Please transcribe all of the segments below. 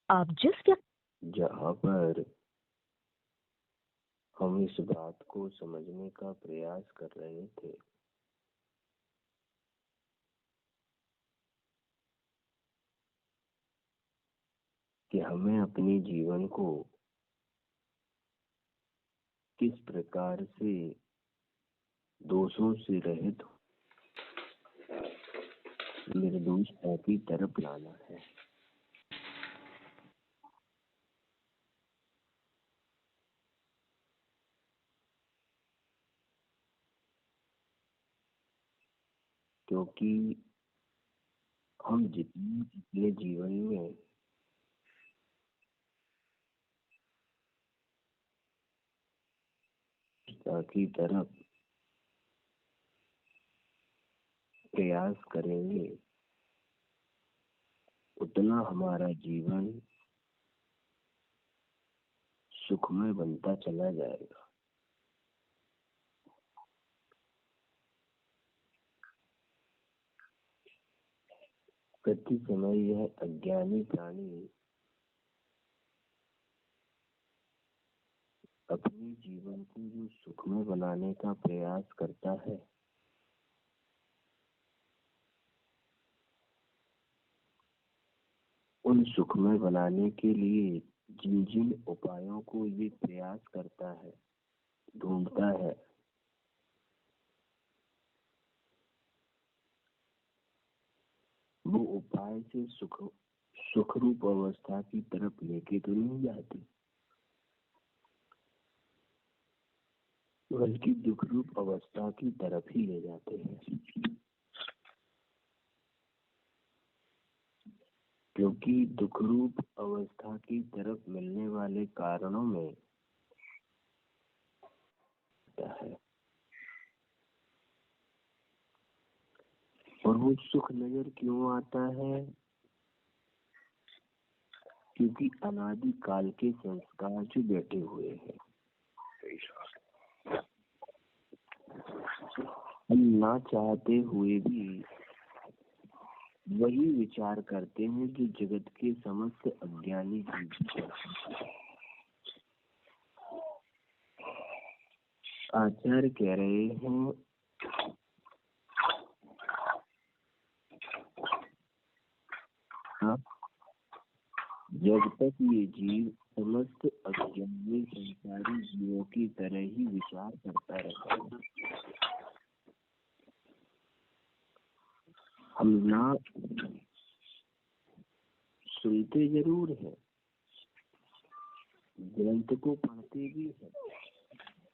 आप जिस व्यक्ति जहाँ पर हम इस बात को समझने का प्रयास कर रहे थे कि हमें अपने जीवन को किस प्रकार से दोषों से रहित निर्दोषता की तरफ लाना है, क्योंकि हम जितने अपने जीवन में की तरफ प्रयास करेंगे उतना हमारा जीवन सुखमय बनता चला जाएगा। प्रति समय यह अज्ञानी प्राणी अपने जीवन को जो सुखमय बनाने का प्रयास करता है, उन सुखमय बनाने के लिए जिन जिन उपायों को ये प्रयास करता है, ढूंढता है, वो उपाय से सुख रूप अवस्था की तरफ लेके तो नहीं जाती, बल्कि दुख रूप अवस्था की तरफ ही ले जाते हैं। क्योंकि दुख रूप अवस्था की तरफ मिलने वाले कारणों में है और वो सुख नजर क्यों आता है? क्योंकि अनादि काल के संस्कार जो बैठे हुए हैं, हम ना चाहते हुए भी वही विचार करते हैं जो जगत के समस्त अज्ञानी जीव। आचार्य कह रहे हैं जब तक ये जीव समस्त अज्ञानी संसारी जीवों की तरह ही विचार करता रहता है, हम ना सुनते जरूर हैं, ग्रंथ को पढ़ते भी हैं,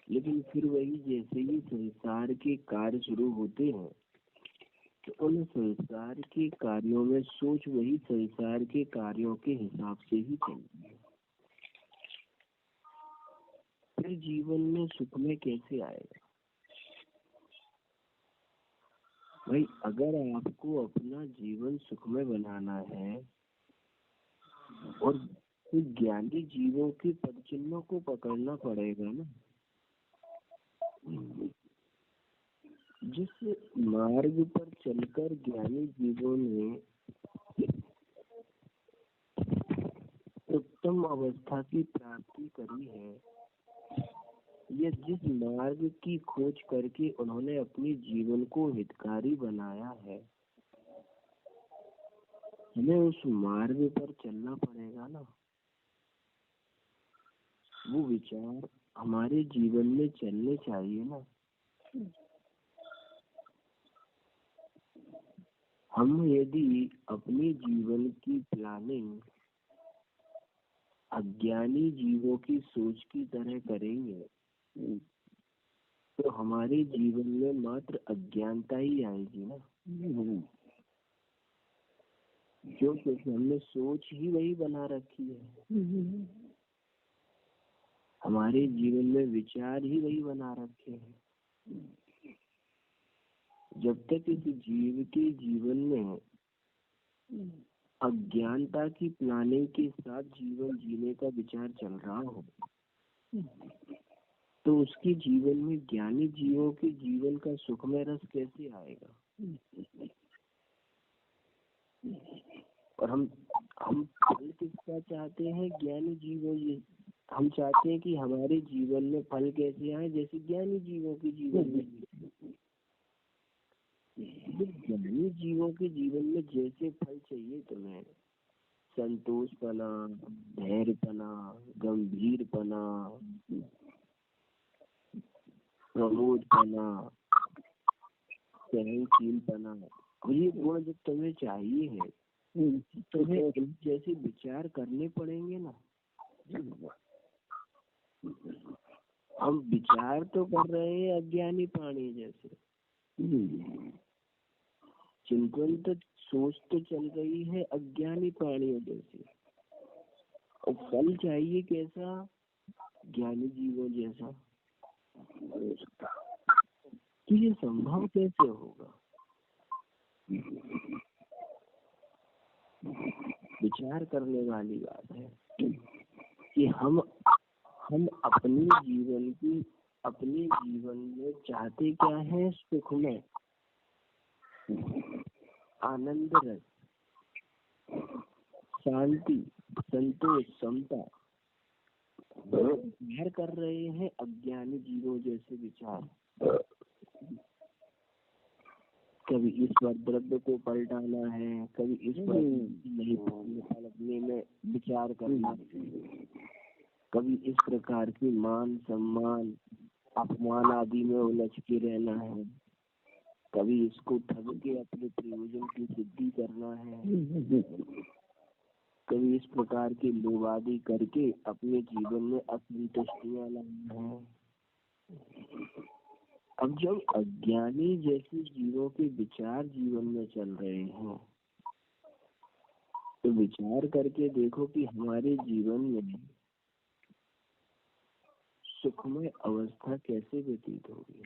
लेकिन फिर वही जैसे ही संसार के कार्य शुरू होते हैं तो उन संसार के कार्यों में सोच वही संसार के कार्यों के हिसाब से ही चलती है। फिर जीवन में सुख में कैसे आएगा? भाई, अगर आपको अपना जीवन सुखमय बनाना है और ज्ञानी जीवों के पदचिन्हों को पकड़ना पड़ेगा ना। जिस मार्ग पर चलकर ज्ञानी जीवों ने उत्तम अवस्था की प्राप्ति करी है, या जिस मार्ग की खोज करके उन्होंने अपने जीवन को हितकारी बनाया है, हमें उस मार्ग पर चलना पड़ेगा ना। वो विचार हमारे जीवन में चलने चाहिए ना। हम यदि अपने जीवन की प्लानिंग अज्ञानी जीवों की सोच की तरह करेंगे तो हमारे जीवन में मात्र अज्ञानता ही आएगी ना। क्योंकि हमने सोच ही वही बना रखी है, हमारे जीवन में विचार ही वही बना रखे हैं। जब तक इस जीव के जीवन में अज्ञानता की प्लानिंग के साथ जीवन जीने का विचार चल रहा हो तो उसके जीवन में ज्ञानी जीवों के जीवन का सुखमय रस कैसे आएगा? और हम हम फल किसका चाहते हैं? ज्ञानी जीवों। हम चाहते हैं कि हमारे जीवन में फल कैसे आए, जैसे ज्ञानी जीवों के जीवन में। ज्ञानी जीवों के जीवन में जैसे फल चाहिए तुम्हें, संतोषपना, धैर्यपना, गंभीरपना, प्रमोदपना, सहनशीलपना, ये गुण जब तुम्हें चाहिए है, तुम्हें जैसे विचार करने पड़ेंगे ना। हम विचार तो कर रहे हैं अज्ञानी प्राणी जैसे, चिंतन तो सोच तो चल रही है अज्ञानी प्राणियों जैसे, और फल चाहिए कैसा? ज्ञानी जीवों जैसा। तो ये संभव कैसे होगा? विचार करने वाली बात है कि हम अपने जीवन में चाहते क्या है? सुख में, आनंद रस, शांति, संतोष, समता। विचार कर रहे हैं अज्ञानी जीवों जैसे विचार। कभी इस पर द्रव्य को पलटाना है, कभी इस पर नहीं पलटने में विचार करना है, कभी इस प्रकार की मान सम्मान अपमान आदि में उलझ के रहना है, कभी इसको ठग के अपने प्रयोजन की सिद्धि करना है, कभी इस प्रकार के लोभ आदि करके अपने जीवन में असंतुष्टियां लाना है। अब जब अज्ञानी जैसे जीवों के विचार जीवन में चल रहे हैं, तो विचार करके देखो कि हमारे जीवन में सुखमय अवस्था कैसे व्यतीत होगी।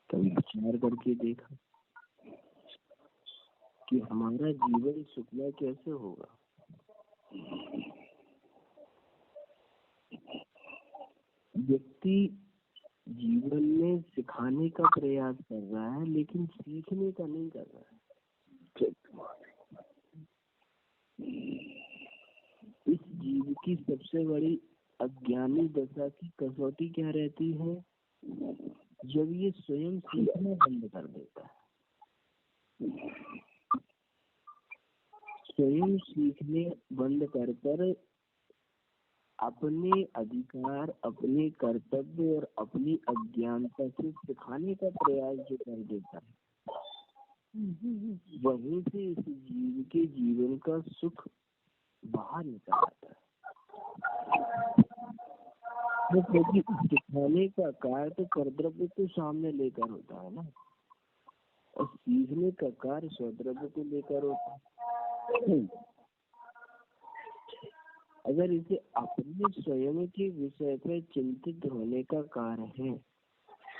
कभी विचार करके देखा कि हमारा जीवन सुखमय कैसे होगा। व्यक्ति जीवन में सिखाने का प्रयास कर रहा है, लेकिन सीखने का नहीं कर रहा है। इस जीव की सबसे बड़ी अज्ञानी दशा की कसौटी क्या रहती है? जब ये स्वयं सीखना बंद कर देता है। स्वयं सीखने बंद कर अपने अधिकार, अपने कर्तव्य और अपनी अज्ञानता से सिखाने का प्रयास जो कर देता है, वहीं से इस जीव के जीवन का सुख बाहर निकल आता है। क्योंकि सिखाने का कार्य तो परद्रव्य को सामने लेकर होता है ना, और सीखने का कार्य स्वद्रव्य को लेकर होता है। अगर इसे अपने स्वयं के विषय पर चिंतित होने का कार्य है,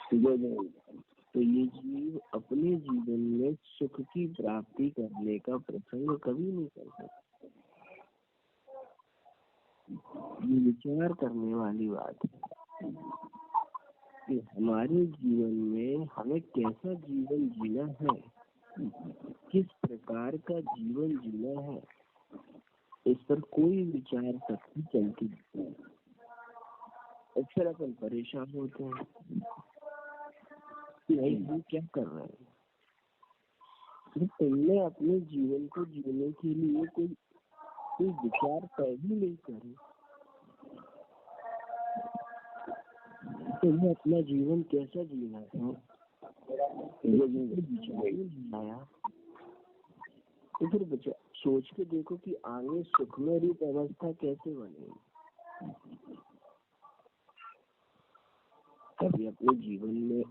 तो ये जीव अपने जीवन में सुख की प्राप्ति करने का प्रसंग कभी नहीं कर सकता। ये विचार करने वाली बात है कि हमारे जीवन में हमें कैसा जीवन जीना है, किस प्रकार का जीवन जीना है, इस पर कोई विचार शक्ति चलती नहीं। अक्सर अपन परेशान होते हैं कि भाई हम क्या कर रहे हैं। तो तुमने अपने जीवन को जीने के लिए कोई विचार तय भी नहीं करे, तुम्हें अपना जीवन कैसा जीना है, आया तो फिर सोच के देखो कि आगे सुखमय रूप अवस्था कैसे बनेगी। कभी अपने जीवन में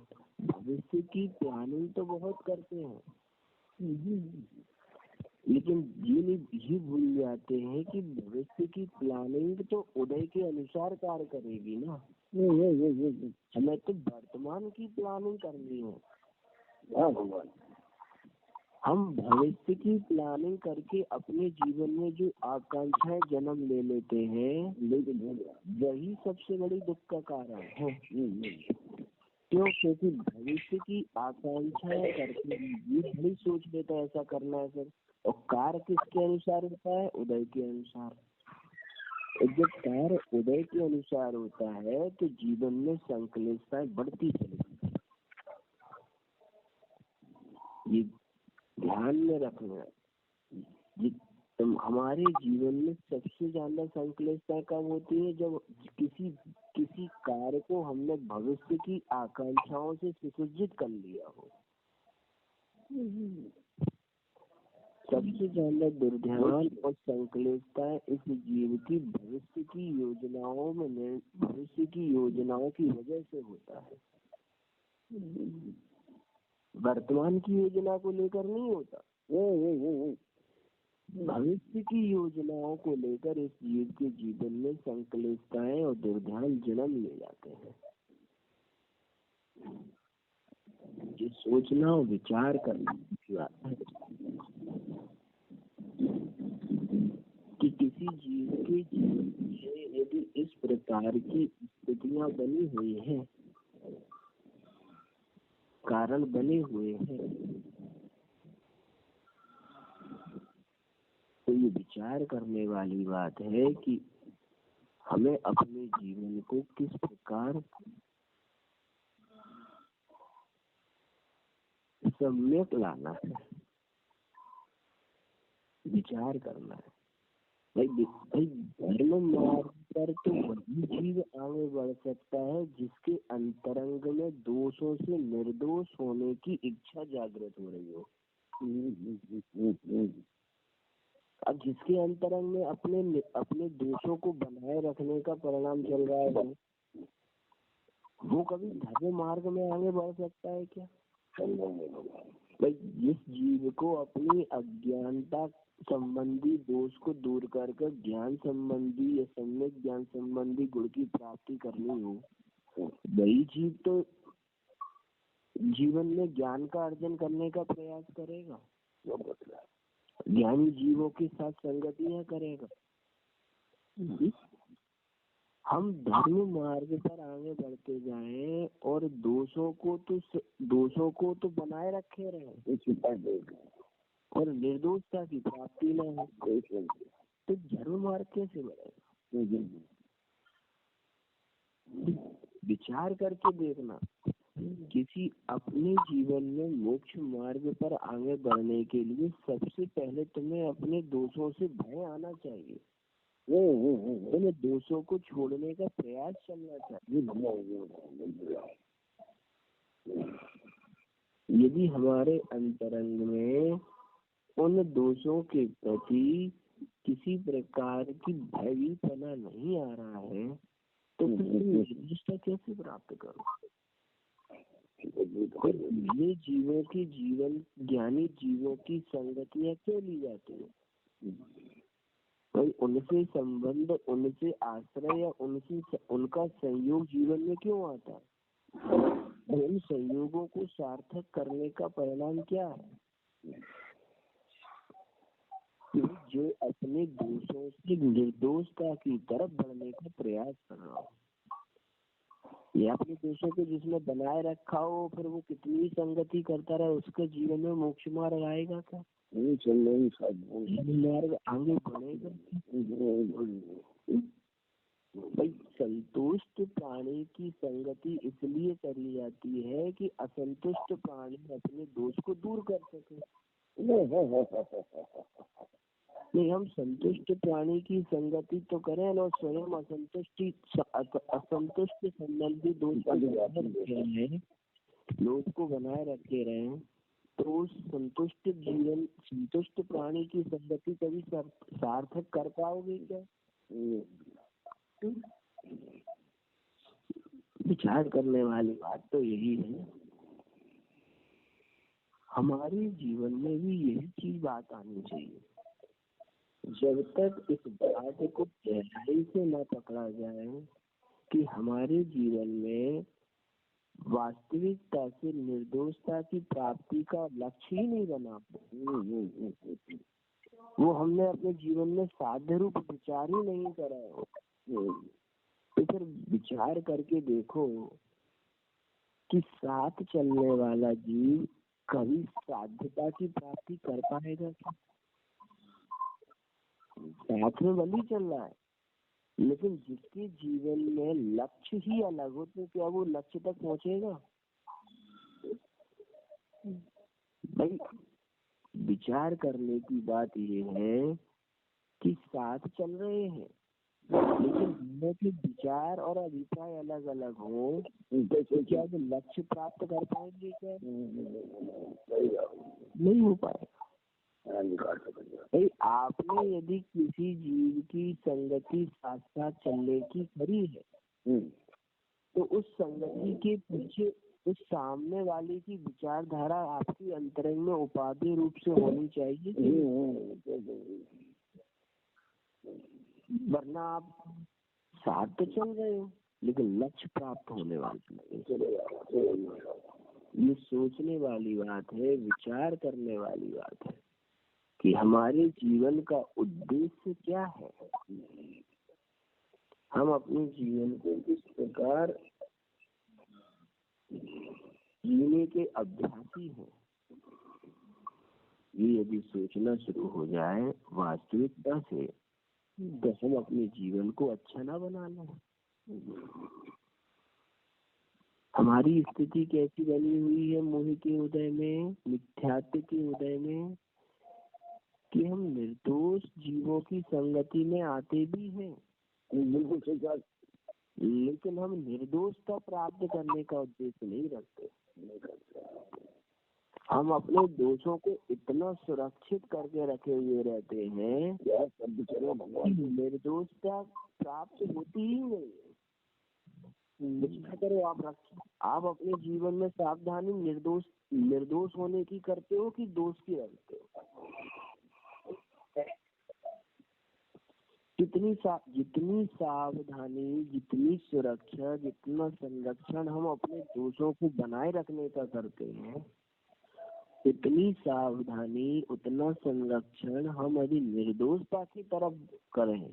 भविष्य की प्लानिंग तो बहुत करते हैं, लेकिन ये भूल जाते हैं कि भविष्य की प्लानिंग तो उदय के अनुसार कार्य करेगी ना। हमें तो वर्तमान की प्लानिंग करनी है। हम भविष्य की प्लानिंग करके अपने जीवन में जो आकांक्षाएं जन्म ले लेते हैं, वही सबसे बड़ी दुख का कारण है। क्यों? क्योंकि भविष्य की आकांक्षाएं करके ये बड़ी सोच लेता है ऐसा करना है सर। और कार्य किसके अनुसार होता है? उदय के अनुसार। और जब कार्य उदय के अनुसार होता है तो जीवन में संकलितताएं बढ़ती चलेगी। ये ध्यान में रखना। हमारे जीवन में सबसे ज्यादा संकलितताएं कब होती है? जब किसी कार्य को हमने भविष्य की आकांक्षाओं से सुसज्जित कर लिया हो। सबसे ज्यादा दुर्ध्यान और संकलितताएं इस जीव की भविष्य की योजनाओं की वजह से होता है। वर्तमान की योजना को लेकर नहीं होता। भविष्य की योजनाओं को लेकर इस जीव के जीवन में संकलितताएं और दुर्ध्यान जन्म ले जाते हैं। ये सोचना और विचार करना की बात है कि किसी जीव के जीवन में यदि इस प्रकार की स्थितियां बनी हुई हैं, कारण बने हुए हैं, तो ये विचार करने वाली बात है कि हमें अपने जीवन को किस प्रकार सम्यक लाना है, विचार करना है। भाई धर्म मार्ग पर तो वही जीव आगे बढ़ सकता है जिसके अंतरंग में दोषों से निर्दोष होने की इच्छा जागृत हो रही हो। अब जिसके अंतरंग में अपने दोषों को बनाए रखने का परिणाम चल रहा है, वो कभी धर्म मार्ग में आगे बढ़ सकता है क्या? भाई जिस जीव को अपनी अज्ञानता संबंधी दोष को दूर कर ज्ञान संबंधी या सम्यक ज्ञान संबंधी गुण की प्राप्ति करनी हो, वही जीव तो जीवन में ज्ञान का अर्जन करने का प्रयास करेगा, ज्ञानी जीवों के साथ संगतियां करेगा। हम धर्म मार्ग पर आगे बढ़ते जाएं और दोषों को तो बनाए रखे रहे और निर्दोषता की प्राप्ति न हो, तो धर्म मार्ग कैसे बढ़ेगा? विचार करके देखना, किसी अपने जीवन में मोक्ष मार्ग पर आगे बढ़ने के लिए सबसे पहले तुम्हें अपने दोषों से भय आना चाहिए। तुम्हें दोषों को छोड़ने का प्रयास करना चाहिए। यदि हमारे अंतरंग में उन दोषों के प्रति किसी प्रकार की भयभीपना नहीं आ रहा है, तो निर्दिष्टता कैसे प्राप्त करो? ये जीवों की ज्ञानी जीवों की संगतियां क्यों ली जाती है? भाई उनसे संबंध, उनसे आश्रय या उनका संयोग जीवन में क्यों आता है? उन संयोगों को सार्थक करने का परिणाम क्या है? जो अपने दोषों से निर्दोषता की तरफ बढ़ने का प्रयास कर रहा हो, या अपने दोषों को जिसने बनाए रखा हो, फिर वो कितनी संगति करता रहे, उसके जीवन में मोक्ष मार्ग आएगा क्या? मार्ग आगे बढ़ेगा? भाई संतुष्ट प्राणी की संगति इसलिए करी जाती है कि असंतुष्ट प्राणी अपने दोष को दूर कर सके। नहीं, हम संतुष्ट प्राणी की संगति तो करें और स्वयं असंतुष्ट संबंधी दोष लोग को बनाए रखे रहे, तो उस संतुष्ट प्राणी की संगति कभी सार्थक कर पाओगे क्या? विचार करने वाली बात तो यही है। हमारे जीवन में भी यही चीज बात आनी चाहिए। जब तक इस बात को गहराई से न पकड़ा जाए कि हमारे जीवन में वास्तविकता से निर्दोषता की प्राप्ति का लक्ष्य ही नहीं बना, वो हमने अपने जीवन में साध्य रूप विचार ही नहीं करा हो, तो फिर विचार करके देखो कि साथ चलने वाला जीव कभी साध्यता की प्राप्ति कर पाएगा क्या? साथ में भले चल रहा है, लेकिन जिसके जीवन में लक्ष्य ही अलग हो तो क्या वो लक्ष्य तक पहुंचेगा? भाई विचार करने की बात ये है कि साथ चल रहे हैं, लेकिन दोनों के विचार और अभिप्राय अलग अलग हो तो क्या वो लक्ष्य प्राप्त कर पाएंगे क्या? नहीं हो पाएगा। भाई आपने यदि किसी जीव की संगति साथ साथ चलने की करी है तो उस संगति के पीछे उस सामने वाले की विचारधारा आपकी अंतरंग में उपादेय रूप से होनी चाहिए, वरना आप साथ तो चल रहे हो लेकिन लक्ष्य प्राप्त होने वाला नहीं। ये सोचने वाली बात है, विचार करने वाली बात है कि हमारे जीवन का उद्देश्य क्या है। हम अपने जीवन को किस प्रकार जीने के अभ्यासी हैं, ये यदि सोचना शुरू हो जाए वास्तविकता से तो हम अपने जीवन को अच्छा ना बना लें। हमारी स्थिति कैसी बनी हुई है मोह के उदय में, मिथ्यात्व के उदय में, कि हम निर्दोष जीवों की संगति में आते भी हैं, बिल्कुल सही बात, लेकिन हम निर्दोषता प्राप्त करने का उद्देश्य नहीं रखते। हम अपने दोषों को इतना सुरक्षित करके रखे हुए रहते हैं कि निर्दोषता प्राप्त होती ही नहीं। क्या करो आप अपने जीवन में सावधानी निर्दोष होने की करते हो कि दोष की रखते हो? जितनी सावधानी, जितनी सुरक्षा, जितना संरक्षण हम अपने दोषों को बनाए रखने का करते हैं, उतनी सावधानी, उतना संरक्षण हम यदि निर्दोषता की तरफ करें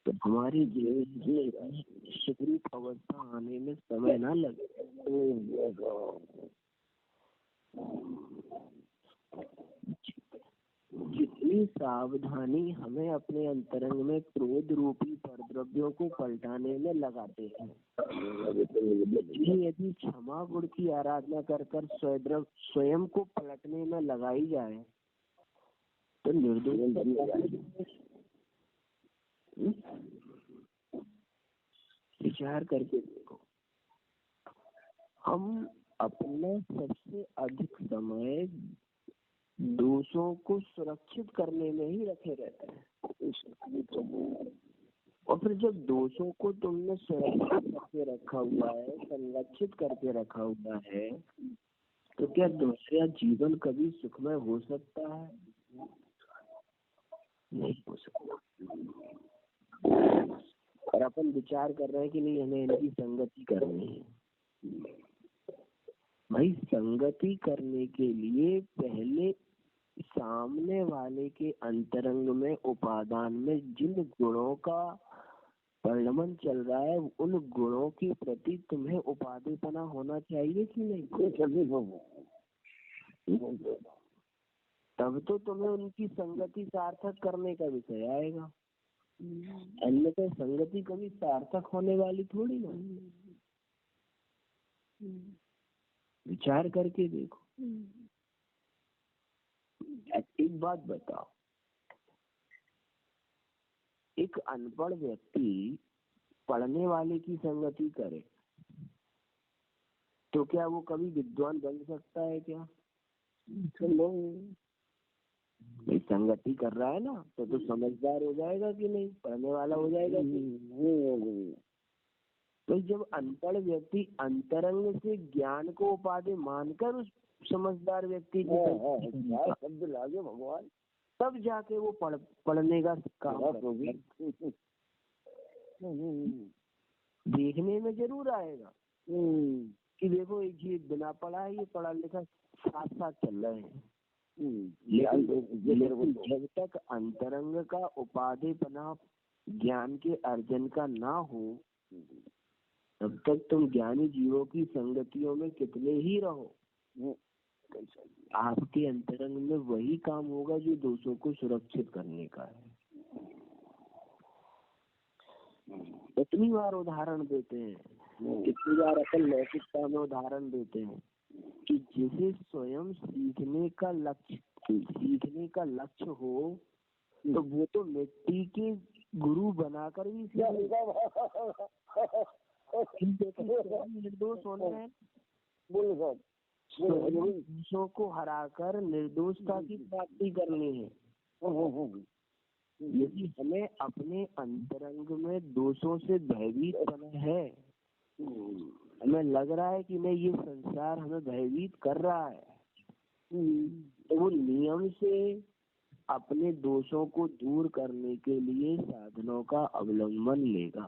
तो हमारी जीवन में सुखरूप अवस्था आने में समय ना लगे। जितनी सावधानी हमें अपने अंतरंग में क्रोध रूपी परद्रव्यों को पलटाने में लगाते हैं, यदि क्षमा गुण की आराधना कर कर स्वयं को पलटने में लगाई जाए तो निर्दोष। विचार करके देखो, हम अपना सबसे अधिक समय दोषों को सुरक्षित करने में ही रखे रहते हैं, और फिर जब दोषों को तुमने सुरक्षित करके रखा हुआ है, संरक्षित करके रखा हुआ है, तो क्या तुम्हारा जीवन कभी सुखमय हो सकता है? नहीं हो सकता। और अपन विचार कर रहे हैं कि नहीं हमें इनकी संगति करनी है। भाई संगति करने के लिए पहले सामने वाले के अंतरंग में उपादान में जिन गुणों का परिणमन चल रहा है उन गुणों के प्रति तुम्हें उपादेयपना होना चाहिए कि नहीं? तब तो तुम्हें उनकी संगति सार्थक करने का विषय आएगा, अन्यथा संगति कभी सार्थक होने वाली थोड़ी ना। विचार करके देखो। एक बात बताओ, एक अनपढ़ व्यक्ति पढ़ने वाले की संगति करे तो क्या वो कभी विद्वान बन सकता है क्या? नहीं, संगति कर रहा है ना तो समझदार हो जाएगा कि नहीं? पढ़ने वाला हो जाएगा कि नहीं? तो जब अनपढ़ व्यक्ति अंतरंग से ज्ञान को उपादेय मानकर उस समझदार व्यक्ति शब्द लागे भगवान, तब जाके वो पढ़ने का काम होगी। देखने में जरूर आएगा कि देखो ये बिना पढ़ा है, ये पढ़ा लिखा साथ साथ चल रहे हैं, लेकिन जब तक अंतरंग का उपादेयपना ज्ञान के अर्जन का ना हो तब तक तुम ज्ञानी जीवों की संगतियों में कितने ही रहो, आपके अंतरंग में वही काम होगा जो दोषों को सुरक्षित करने का है। कितनी बार उदाहरण देते हैं, कितनी बार अपन लौकिकता में उदाहरण देते हैं कि जिसे स्वयं सीखने का लक्ष्य हो तो वो तो मिट्टी के गुरु बनाकर भी निर्दोष होना है, दोषों को हराकर निर्दोषता की प्राप्ति करनी है। यदि हमें अपने अंतरंग में दोषों से भयभीत बना है, हमें लग रहा है कि नहीं ये संसार हमें भयभीत कर रहा है, तो वो नियम से अपने दोषों को दूर करने के लिए साधनों का अवलंबन लेगा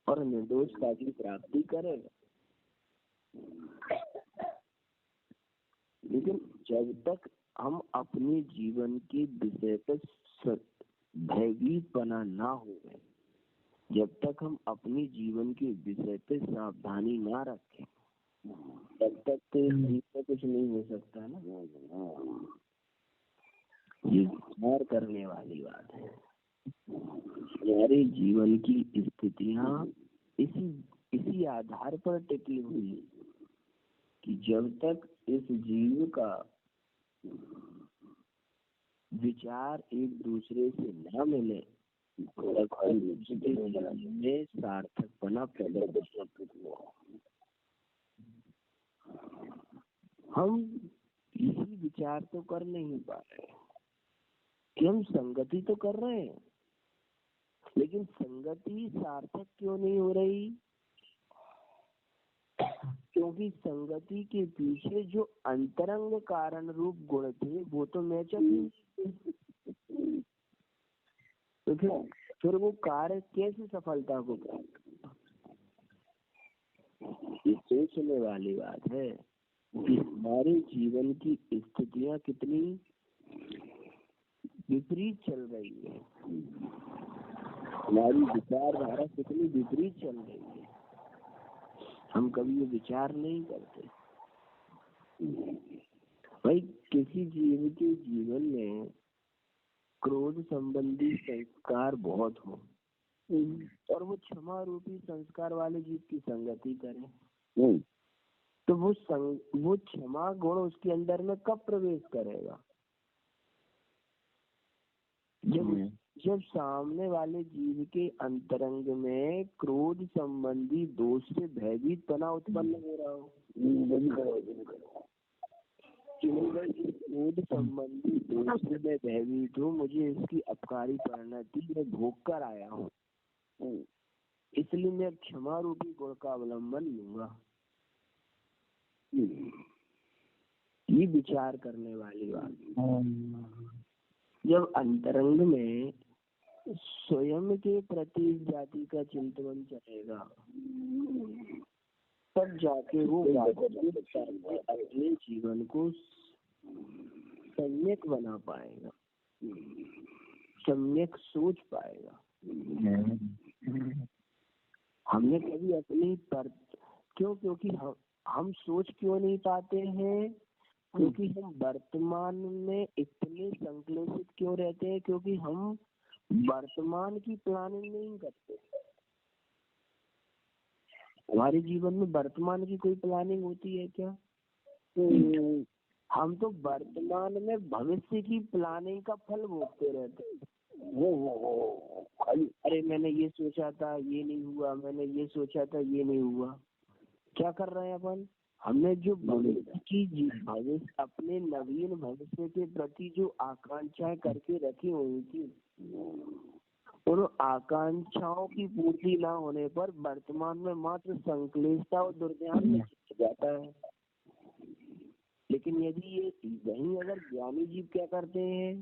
और निर्दोषता की प्राप्ति करेगा। लेकिन जब तक हम अपने जीवन के विषय पर भयभीत बना ना हो, जब तक हम अपने जीवन के विषय पे सावधानी ना रखें, तब तक तो कुछ नहीं हो सकता ना। ये विचार करने वाली बात है। हमारे जीवन की स्थितियां इसी आधार पर टिकी हुई कि जब तक इस जीव का विचार एक दूसरे से ना मिले, में सार्थकपना प्रदर्शित हुआ। हम यही विचार तो कर नहीं पा रहे कि हम संगति तो कर रहे हैं, लेकिन संगति सार्थक क्यों नहीं हो रही? क्योंकि संगति के पीछे जो अंतरंग कारण रूप गुण थे वो तो मैच तो फिर वो कार्य कैसे सफलता को प्राप्त? ये सोचने वाली बात है कि हमारे जीवन की स्थितियां कितनी विपरीत चल रही है, हमारी विचारधारा कितनी विपरीत चल रही है। हम कभी ये विचार नहीं करते। भाई किसी जीव के जीवन में क्रोध संबंधी संस्कार बहुत हो और वो क्षमा रूपी संस्कार वाले जीव की संगति करे, तो वो क्षमा गुण उसके अंदर में कब प्रवेश करेगा? जब सामने वाले जीव के अंतरंग में क्रोध संबंधी दोष से भयभीत पना उत्पन्न हो रहा हो, क्रोध संबंधी दोष से मैं भयभीत हूँ, मुझे इसकी अपकारी परिणति में भोग कर आया हूँ, इसलिए मैं क्षमा रूपी गुण का अवलंबन लूंगा। ये विचार करने वाली बात। जब अंतरंग में स्वयं के प्रति जाति का चिंतन चलेगा, तब जाके वो अपने जीवन को सम्यक बना पाएगा, सम्यक सोच पाएगा। हमने कभी अपनी क्योंकि हम सोच क्यों नहीं पाते हैं? क्योंकि हम वर्तमान में इतने संक्लेशित क्यों रहते हैं? क्योंकि हम वर्तमान की प्लानिंग नहीं करते। हमारे जीवन में वर्तमान की कोई प्लानिंग होती है क्या? हम तो वर्तमान में भविष्य की प्लानिंग का फल भोगते रहते हैं। अरे मैंने ये सोचा था ये नहीं हुआ, मैंने ये सोचा था ये नहीं हुआ। क्या कर रहे हैं अपन? हमने जो भविष्य अपने नवीन भविष्य के प्रति जो आकांक्षाएं करके रखी हुई थी, उन आकांक्षाओं की पूर्ति ना होने पर वर्तमान में मात्र संक्लेशता और दुर्ध्यान में जाता है। लेकिन यदि ये वही अगर ज्ञानी जीव क्या करते हैं,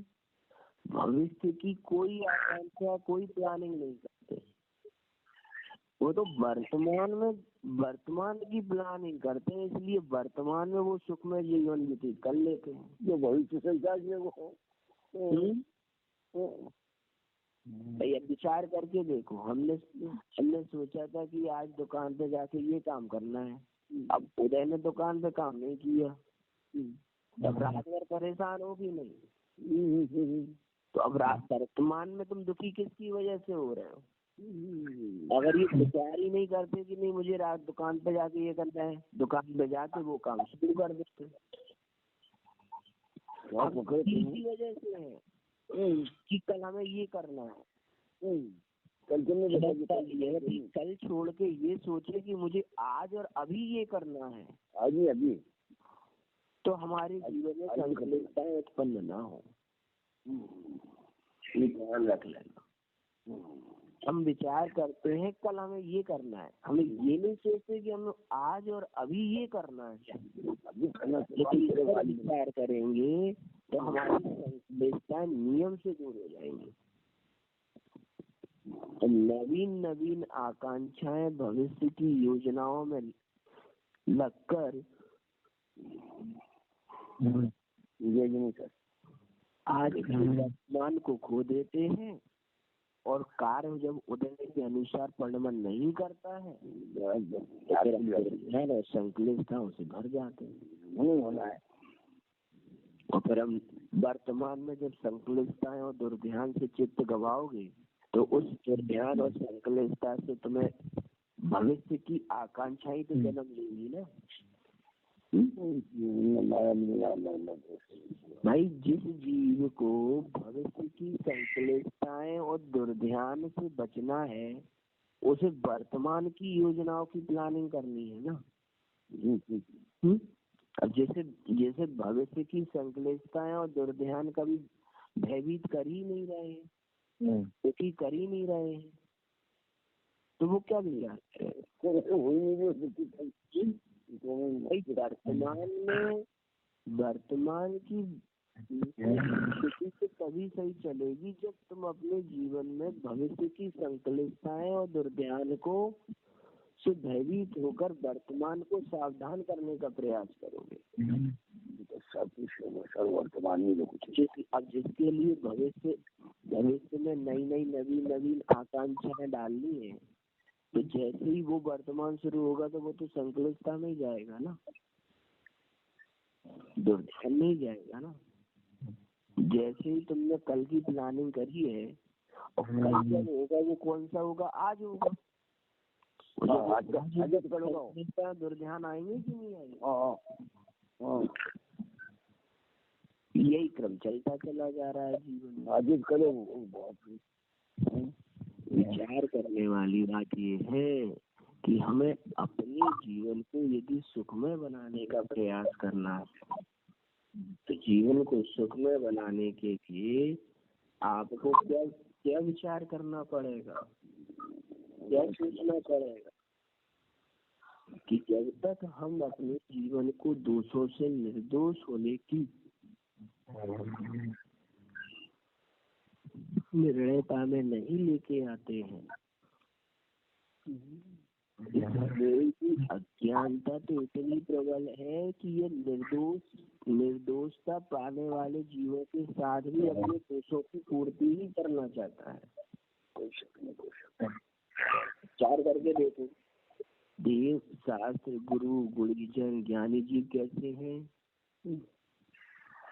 भविष्य की कोई आकांक्षा कोई प्लानिंग नहीं करते, वो तो वर्तमान की प्लानिंग करते हैं, इसलिए वर्तमान में वो सुख में जीवन व्यतीत कर लेते हैं। जो भविष्य से वो भाई अब विचार करके देखो, हमने सोचा था कि आज दुकान पे जाके ये काम करना है, अब उदय ने दुकान पे काम नहीं किया, तब रात भर परेशान हो कि नहीं? तो अब वर्तमान में तुम दुखी किसकी वजह से हो रहे हो? अगर ये विचार ही नहीं करते कि नहीं मुझे रात दुकान पे जाके ये करना है, दुकान पे जाके वो काम शुरू कर देते। इसी वजह से है कि कल हमें ये करना है, कल छोड़ के ये सोचे कि मुझे आज और अभी ये करना है, अभी तो हमारे जीवन में संकल्पताएं उत्पन्न ना हो। ध्यान रख लेना। हम विचार करते हैं कल हमें ये करना है, हमें ये नहीं सोचते कि हमें आज और अभी ये करना है। लेकिन विचार करेंगे तो हमारी संकल्पताएं नियम से दूर हो जाएंगी। तो नवीन आकांक्षाएं भविष्य की योजनाओं में लगकर आज वर्तमान को खो देते हैं, और कार्य जब उदय के अनुसार परिणमन नहीं करता है तो संकल्पताओं से भर जाते हैं। और फिर हम वर्तमान में जब संकल्पताएं और दुर्ध्यान से चित्त गवाओगे तो उस दुर्ध्यान और संकल्पता से तुम्हें भविष्य की आकांक्षाएं तो जन्म लेंगी ना। भाई जिस जीव को भविष्य की संकल्पताएं और दुर्ध्यान से बचना है, उसे वर्तमान की योजनाओं की प्लानिंग करनी है ना। अब जैसे भविष्य की संकल्पताएं और दुर्ध्यान कभी भयभीत कर ही नहीं रहे हैं, क्योंकि कर ही नहीं रहे हैं, तो वो क्या मिल रहा है? वर्तमान की स्थिति से तभी सही चलेगी जब तुम अपने जीवन में भविष्य की संकल्पताएं और दुर्ध्यान को से भयभीत होकर वर्तमान को सावधान करने का प्रयास करोगे। तो सब कुछ वर्तमान में अब जिसके लिए भविष्य में नई आकांक्षाएं डालनी है, तो जैसे ही वो वर्तमान शुरू होगा तो वो तो संकल्पता में ही जाएगा ना, दुर्ध्यान में ही जाएगा ना। जैसे ही तुमने कल की प्लानिंग करी है, और कल जब होगा वो कौन सा होगा? आज होगा। दुर्ध्यान आएंगे कि नहीं आएंगे? यही क्रम चलता चला जा रहा है जीवन में। आज करो बहुत विचार करने वाली बात ये है कि हमें अपने जीवन को यदि सुखमय बनाने का प्रयास करना है, तो जीवन को सुखमय बनाने के लिए आपको क्या विचार करना पड़ेगा, क्या सोचना पड़ेगा कि जब तक हम अपने जीवन को दोषों से निर्दोष होने की निर्णयता में नहीं लेके आते हैं, अज्ञानता तो इतनी प्रबल है कि ये निर्दोषता पाने वाले जीवों के साथ भी अपने दोषों की पूर्ति ही करना चाहता है। विचार करके देखो, देव शास्त्र गुरु गुणीजन ज्ञानी जी कैसे हैं?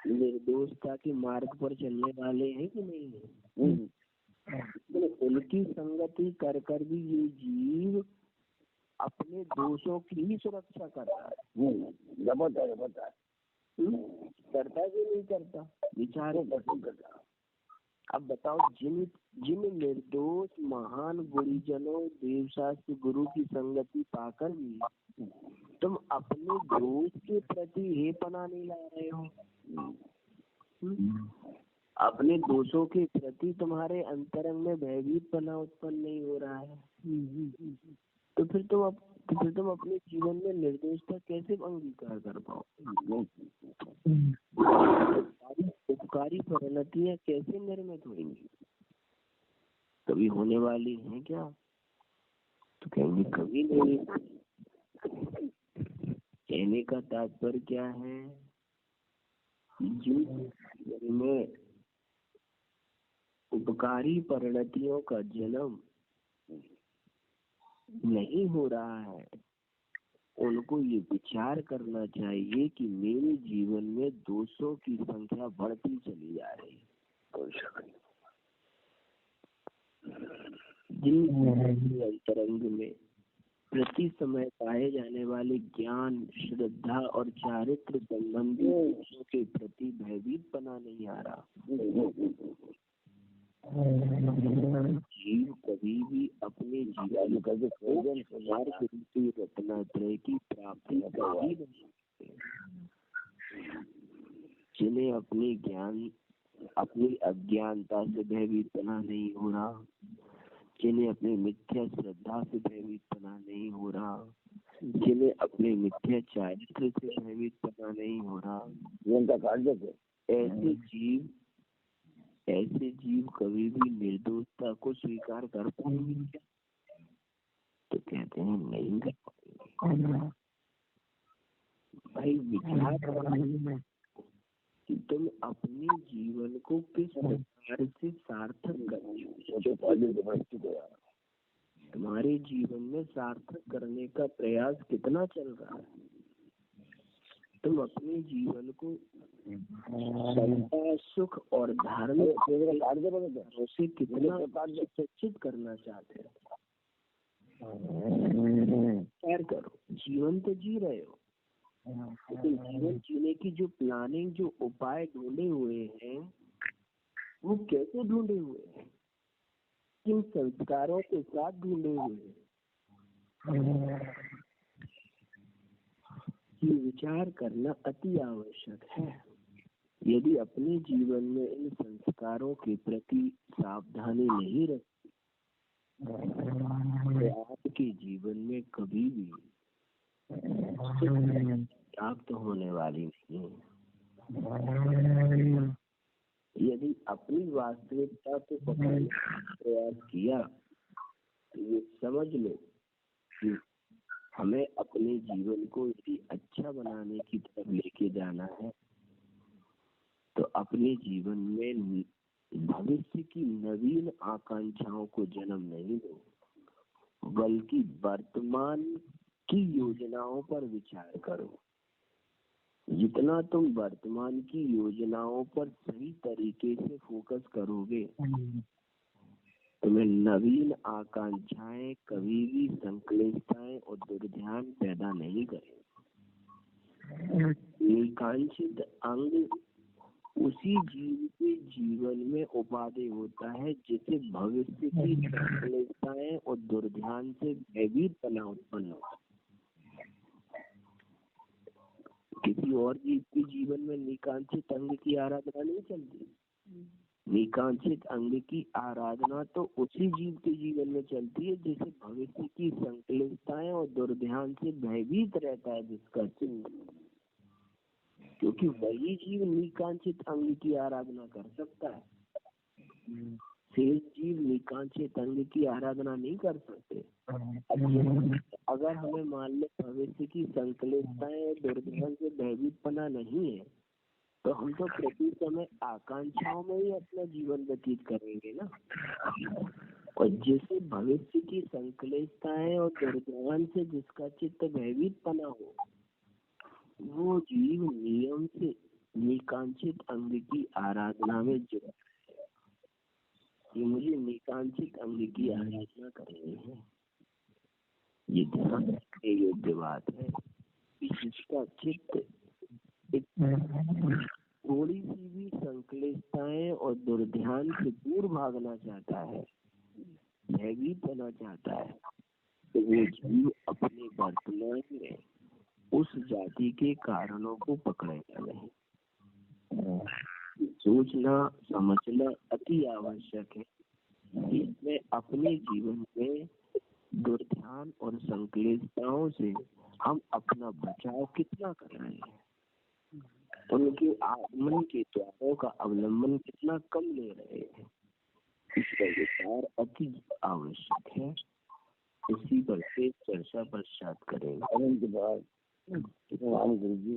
निर्दोषता के मार्ग पर चलने वाले हैं कि नहीं है? उनकी संगति कर कर भी ये जीव अपने दोषों की ही सुरक्षा कर रहा है। करता कि नहीं करता? विचार करता। अब बताओ, जिन निर्दोष महान गुरुजनों देवशास्त्र गुरु की संगति पाकर भी तुम अपने दोष के प्रति हेपना नहीं ला रहे हो, अपने दोषों के प्रति तुम्हारे अंतरंग में भयभीतपना उत्पन्न नहीं हो रहा है, तो फिर तुम अपने जीवन में निर्दोषता कैसे अंगीकार कर पाओ? उपकारी परिणतियां कैसे निर्मित होंगी? कभी होने वाली हैं क्या? तो कहेंगे कभी नहीं। कहने का तात्पर्य क्या है? जीवन में उपकारी परिणतियों का जन्म नहीं हो रहा है, उनको ये विचार करना चाहिए कि मेरे जीवन में दोषों की संख्या बढ़ती चली जा रही है। जिन अंतरंग में प्रति समय पाए जाने वाले ज्ञान, श्रद्धा और चारित्र संबंधी दोषों के प्रति भयभीत बना नहीं आ रहा, जीव कभी भी अपने जीवन को रत्नात्रय की प्राप्ति कर ही नहीं सकते। जिन्हें अपने ज्ञान, अपनी अज्ञानता से भयभीत बना नहीं हो रहा, जिन्हें अपने मिथ्या श्रद्धा से भयभीत बना नहीं हो रहा, जिन्हें अपने मिथ्या चारित्र से भयभीत बना नहीं हो रहा, ऐसे जीव कभी भी निर्दोषता को स्वीकार कर पाएंगे क्या? तो कहते हैं नहीं कर पाएंगे। भाई विचार करो कि तुम अपने जीवन को किस प्रकार से सार्थक करते हो। तुम्हारे जीवन में सार्थक करने का प्रयास कितना चल रहा है? तुम अपने जीवन को सुख और धार्मिक से कितना सुरक्षित करना चाहते हो? क्या करो, जीवन तो जी रहे हो, लेकिन जीवन जीने की जो प्लानिंग, जो उपाय ढूंढे हुए हैं, वो कैसे ढूंढे हुए हैं? किन संस्कारों के साथ ढूंढे हुए हैं? ये विचार करना अति आवश्यक है। यदि अपने जीवन में इन संस्कारों के प्रति सावधानी नहीं रखती तो आपके जीवन में कभी भी प्राप्त होने वाली नहीं। यदि अपनी वास्तविकता को पकड़ने का प्रयास किया तो ये समझ लो कि हमें अपने जीवन को यदि अच्छा बनाने की तरफ लेके जाना है तो अपने जीवन में भविष्य की नवीन आकांक्षाओं को जन्म नहीं दो, बल्कि वर्तमान की योजनाओं पर विचार करो। जितना तुम वर्तमान की योजनाओं पर सही तरीके से फोकस करोगे, तुम्हें नवीन आकांक्षाएं कभी भी संक्लिष्टताएं और दुर्ध्यान पैदा नहीं करेंगे। निकांक्षित अंग उसी जीव के जीवन में उपादेय होता है जिसे भविष्य की संक्लिष्टताएं और दुर्ध्यान से भयभीत बना उत्पन्न हो। किसी और जीव के जीवन में निकांक्षित अंग की आराधना नहीं चलती। निकांक्षित अंग की आराधना तो उसी जीव के जीवन में चलती है जिसे भविष्य की संक्लिष्टताएं और दुर्ध्यान से भयभीत रहता है जिसका चिन्ह, क्योंकि वही जीव निकांक्षित अंग की आराधना कर सकता है। शेष जीव निकांक्षित अंग की आराधना नहीं कर सकते। अगर हमें मान लो भविष्य की संक्लिष्टताएं और दुर्ध्यान से भयभीत पना नहीं है तो हम तो प्रति समय आकांक्षाओं में ही अपना जीवन व्यतीत करेंगे ना। और जिसे भविष्य की संक्लिष्टताएं और दुर्ध्यान से जिसका चित्त भयभीत पना हो, वो जीव नियम से निकांक्षित अंग की आराधना में जुड़ा है कि मुझे निकांक्षित अंग की आराधना करनी है। ये ध्यान रखने योग्य बात है कि जिसका चित्त थोड़ी सी भी संक्लिष्टताएं और दुर्ध्यान से दूर भागना चाहता है, भयभीत होना चाहता है, तो वो जीव अपने वर्तमान में उस जाति के कारणों को पकड़ेगा नहीं। सोचना समझना अति आवश्यक है कि मैं अपने जीवन में दुर्ध्यान और संक्लिष्टताओं से हम अपना बचाव कितना कर रहे हैं, उनके आगमन के द्वारों का अवलंबन कितना कम ले रहे हैं, इसका विचार अति आवश्यक है। इसी पर से चर्चा पश्चात करेंगे। के बाद गुरु जी